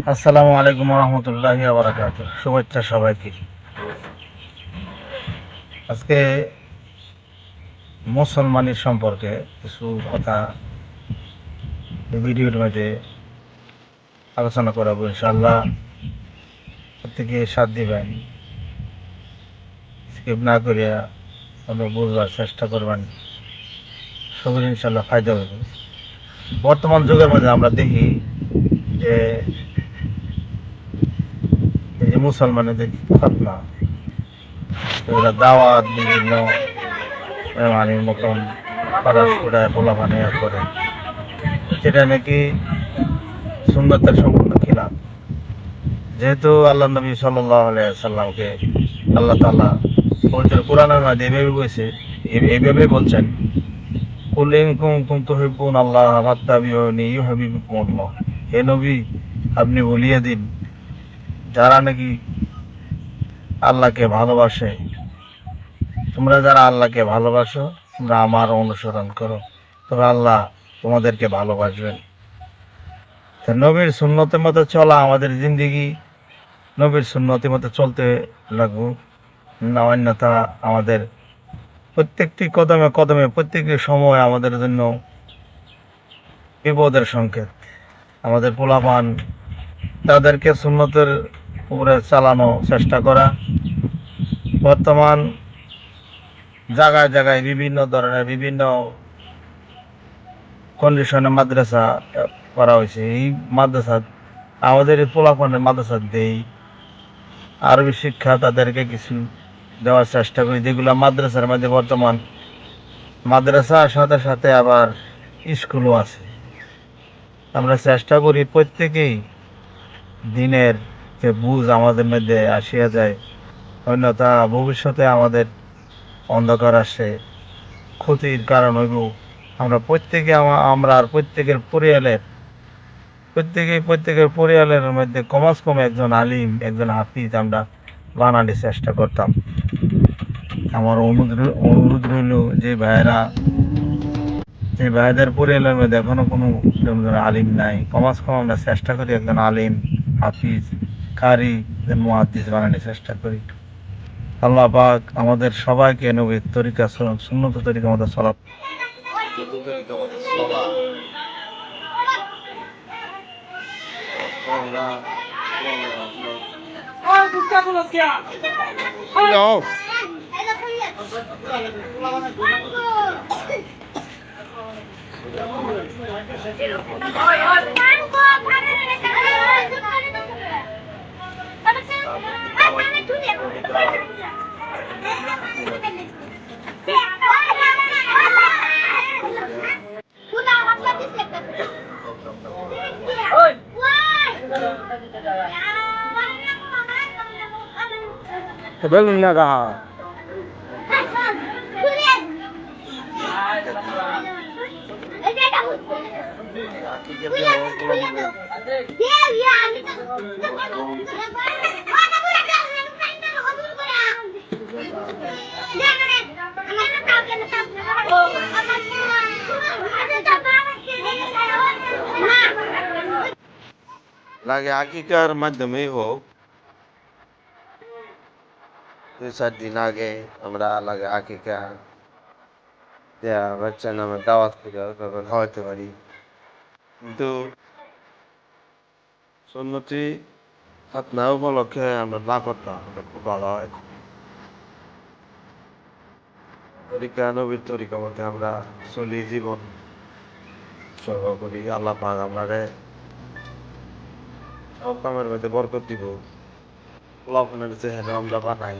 আসসালামু আলাইকুম রহমতুল্লাহি ওয়া বারাকাতুহু। শুভেচ্ছা সবাইকে। আজকে মুসলমানের সম্পর্কে কিছু কথা এই ভিডিওর মধ্যে আলোচনা করাবো ইনশাআল্লাহ। প্রত্যেকে সাথ দিবেন, স্কিপ না করিয়া আমরা বুঝবার চেষ্টা করবেন, সবাই ইনশাআল্লাহ ফায়দা হবে। বর্তমান যুগের মধ্যে আমরা দেখি যে এই যে মুসলমানদের ফতনা, এরা দাওয়াত বিভিন্ন মেহমানির মতন পাড়ায় পোলা বানিয়ে করে, সেটা নাকি সুন্নতের সম্পূর্ণ খিলাফ। যেহেতু আল্লাহ নবী সাল্লাল্লাহু আলাইহি সাল্লামকে আল্লাহ তাআলা পবিত্র কোরআনের মধ্যে এইভাবে বলছে, এইভাবে বলছেন, কুল ইন কুনতুম তুহিব্বুনাল্লাহ ফাত্তাবিউনি ইউহিব্বুকুমুল্লাহ। হে নবী, আপনি বলিয়ে দিন, যারা নাকি আল্লাহকে ভালোবাসে, তোমরা যারা আল্লাহকে ভালোবাসো, তোমরা আমার অনুসরণ করো, তবে আল্লাহ তোমাদেরকে ভালোবাসবেন। তা নবীর সুন্নতের মতো চলা আমাদের জিন্দেগি, নবীর সুন্নতের মতো চলতে লাগবো, না অন্যথা আমাদের প্রত্যেকটি কদমে কদমে প্রত্যেকটি সময় আমাদের জন্য বিপদের সংকেত। আমাদের পোলাপান তাদেরকে সুন্নতের উপরে চালানো চেষ্টা করা। বর্তমান জায়গায় জায়গায় বিভিন্ন ধরনের বিভিন্ন কন্ডিশনে মাদ্রাসা করা হয়েছে। এই মাদ্রাসা আমাদের এই পোলাপানের মাদ্রাসা দেই, আরবি শিক্ষা তাদেরকে কিছু দেওয়ার চেষ্টা করি, যেগুলো মাদ্রাসার মধ্যে বর্তমান মাদ্রাসার সাথে সাথে আবার স্কুলও আছে। আমরা চেষ্টা করি প্রত্যেকেই দিনের যে বুঝ আমাদের মধ্যে আসিয়া যায়, অন্যথা ভবিষ্যতে আমাদের অন্ধকার আসে, ক্ষতির কারণ হইব। আমরা প্রত্যেকে আমরা আর প্রত্যেকের পরিয়ালের মধ্যে কমাস কম একজন আলিম, একজন হাফিজ আমরা বানানোর চেষ্টা করতাম। আমার অনুরোধ রইল যে ভাইদের পরিয়ালের মধ্যে এখনো কোনো আলিম নাই, কমাস কম আমরা চেষ্টা করি একজন আলিম, হাফিজ, কারি, মুহাদ্দিস বানানোর চেষ্টা করি। আল্লাহ পাক আমাদের সবাইকে নবীর তরিকা সুন্নত তরিকা মতো চলা No. Belum naga. লাগে আগেকার মাধ্যমেই হোক, 2-4 দিন আগে আমরা লাগে আকিকা দেয়া বাচ্চা নামে দাওয়াত করে খাওয়াতে পারি, কিন্তু সুন্নতি খাতনা উপলক্ষে আমরা না করতাম, খুব ভালো হয়। তরিকা নবীর তরিকা মধ্যে আমরা চলি, জীবন উৎসর্গ করি। আল্লাহ পাক আমাদের সব কামের মধ্যে বরকত দিব। পোলাপানের চেহারা আমরা বানাই,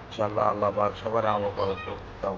ইনশাআল্লাহ আল্লাহ পাক সবার আমল করতে দাও।